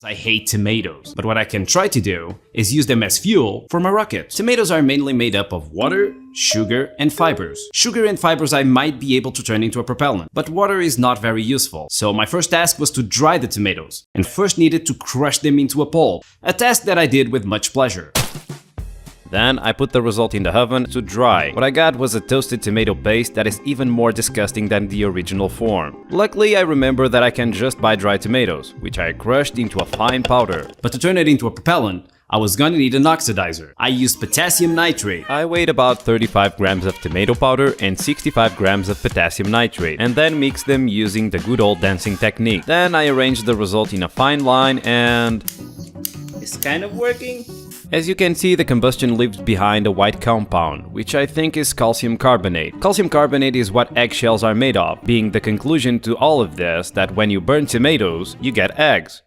I hate tomatoes, but what I can try to do is use them as fuel for my rocket. Tomatoes are mainly made up of water, sugar, and fibers. Sugar and fibers I might be able to turn into a propellant, but water is not very useful. So my first task was to dry the tomatoes, and first needed to crush them into a pulp, a task that I did with much pleasure. Then I put the result in the oven to dry. What I got was a toasted tomato paste that is even more disgusting than the original form. Luckily, I remember that I can just buy dry tomatoes, which I crushed into a fine powder. But to turn it into a propellant, I was gonna need an oxidizer. I used potassium nitrate. I weighed about 35 grams of tomato powder and 65 grams of potassium nitrate, and then mixed them using the good old dancing technique. Then I arranged the result in a fine line and... it's kind of working. As you can see, the combustion leaves behind a white compound, which I think is calcium carbonate. Calcium carbonate is what eggshells are made of, being the conclusion to all of this that when you burn tomatoes, you get eggs.